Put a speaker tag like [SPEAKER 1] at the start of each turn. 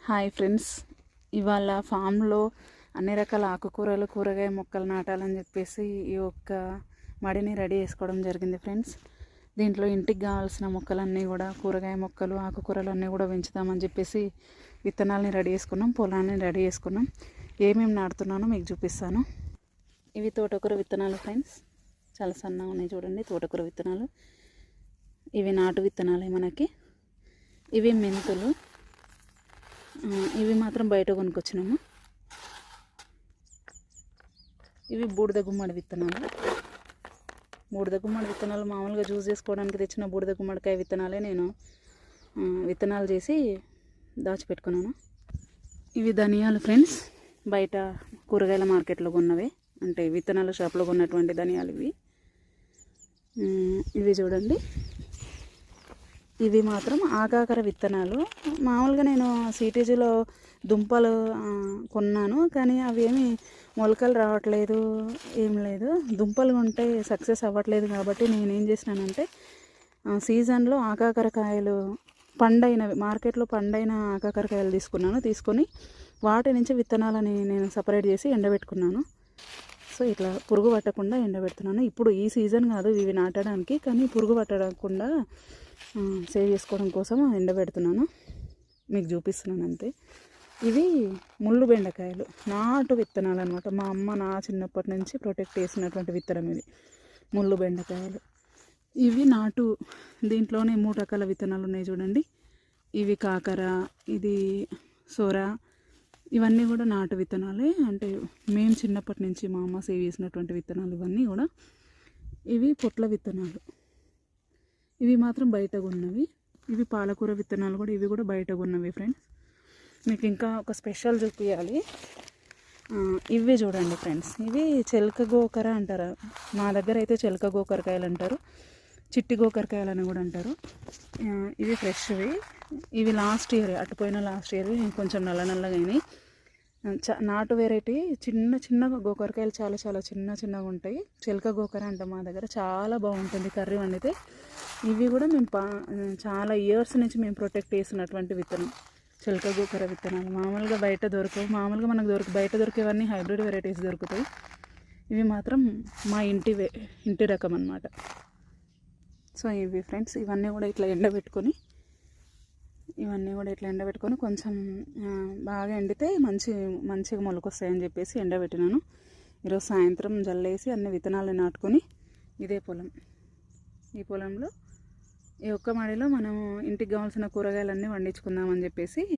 [SPEAKER 1] Hi friends, ఇవాళ ఫామ్లో అన్ని రకాల ఆకుకూరలు కూరగాయ మొక్కలు నాటాలని చెప్పేసి ఈ ఒక్క మడిని రెడీ చేసుకోవడం జరిగింది ఫ్రెండ్స్. దీంట్లో ఇంటికి కావాల్సిన మొక్కలన్నీ కూడా కూరగాయ మొక్కలు ఆకుకూరలు అన్నీ కూడా పెంచుతామని చెప్పేసి విత్తనాలని రెడీ చేసుకున్నాం, పొలాన్ని రెడీ చేసుకున్నాం. ఏమేమి నాటుతున్నానో మీకు చూపిస్తాను. ఇవి తోటకూర విత్తనాలు ఫ్రెండ్స్, చాలా సన్నగా ఉన్నాయి చూడండి. తోటకూర విత్తనాలు ఇవి నాటు విత్తనాలే మనకి. ఇవి మెంతులు, ఇవి మాత్రం బయట కొనుక్కొచ్చినాము. ఇవి బూడిద గుమ్మడి విత్తనాలు. బూడిద గుమ్మడి విత్తనాలు మామూలుగా జ్యూస్ చేసుకోవడానికి తెచ్చిన బూడిద గుమ్మడికాయ విత్తనాలే నేను విత్తనాలు చేసి దాచిపెట్టుకున్నాను. ఇవి ధనియాలు ఫ్రెండ్స్, బయట కూరగాయల మార్కెట్లో కొన్నవే, అంటే విత్తనాల షాప్లో కొన్నటువంటి ధనియాలు ఇవి. ఇవి చూడండి, ఇవి మాత్రం ఆకాకర విత్తనాలు. మామూలుగా నేను సిటీజీలో దుంపలు కొన్నాను, కానీ అవి ఏమి మొలకలు రావట్లేదు, ఏం లేదు. దుంపలు కొంటే సక్సెస్ అవ్వట్లేదు. కాబట్టి నేనేం చేసినానంటే సీజన్లో ఆకాకరకాయలు పండైనవి, మార్కెట్లో పండైన ఆకాకరకాయలు తీసుకొని వాటి నుంచి విత్తనాలని నేను సపరేట్ చేసి ఎండబెట్టుకున్నాను. సో ఇట్లా పురుగు పట్టకుండా ఎండబెడుతున్నాను. ఇప్పుడు ఈ సీజన్ కాదు ఇవి నాటడానికి, కానీ పురుగు పట్టకుండా సేవ్ చేసుకోవడం కోసం ఎండబెడుతున్నాను, మీకు చూపిస్తున్నాను అంతే. ఇవి ముళ్ళు బెండకాయలు, నాటు విత్తనాలు అనమాట. మా అమ్మ నా చిన్నప్పటి నుంచి ప్రొటెక్ట్ చేసినటువంటి విత్తనం ఇది, ముళ్ళు బెండకాయలు. ఇవి నాటు, దీంట్లోనే 3 రకాల విత్తనాలు ఉన్నాయి చూడండి. ఇవి కాకర, ఇది సొర, ఇవన్నీ కూడా నాటు విత్తనాలే. అంటే మేము చిన్నప్పటి నుంచి మా అమ్మ సేవ్ చేసినటువంటి విత్తనాలు ఇవన్నీ కూడా. ఇవి పొట్ల విత్తనాలు, ఇవి మాత్రం బయట కొన్నవి. ఇవి పాలకూర విత్తనాలు కూడా, ఇవి కూడా బయట కొన్నవి ఫ్రెండ్స్. మీకు ఇంకా ఒక స్పెషల్ చూపించాలి. ఇవి చూడండి ఫ్రెండ్స్, ఇవి చిలక గోకర అంటారు. మా దగ్గర అయితే చిలక గోకరకాయలు అంటారు, చిట్టి గోకరకాయలు అని కూడా అంటారు. ఇవి ఫ్రెష్వి. ఇవి లాస్ట్ ఇయర్ అటుపోయిన లాస్ట్ ఇయర్ కొంచెం నల్లగా అయినాయి. నాటు వెరైటీ, చిన్న గోకరకాయలు చాలా చాలా చిన్నగా ఉంటాయి. చిలక గోకర అంటాం మా దగ్గర. చాలా బాగుంటుంది కర్రీ వండితే. ఇవి కూడా మేము చాలా ఇయర్స్ నుంచి మేము ప్రొటెక్ట్ చేసినటువంటి విత్తనం, చిలక గోకర విత్తనాలు. మామూలుగా బయట దొరకవు, మామూలుగా మనకు బయట దొరికేవన్నీ హైబ్రిడ్ వెరైటీస్ దొరుకుతాయి. ఇవి మాత్రం మా ఇంటి రకం అన్నమాట. సో ఇవి ఫ్రెండ్స్, ఇవన్నీ కూడా ఇట్లా ఎండబెట్టుకొని కొంచెం బాగా ఎండితే మంచిగా మొలకొస్తాయని చెప్పేసి ఎండబెట్టినాను. ఈరోజు సాయంత్రం జల్లేసి అన్ని విత్తనాలు నాటుకొని, ఇదే పొలం, ఈ పొలంలో ఈ ఒక్క మడిలో మనం ఇంటికి కావాల్సిన కూరగాయలన్నీ వండించుకుందామని చెప్పేసి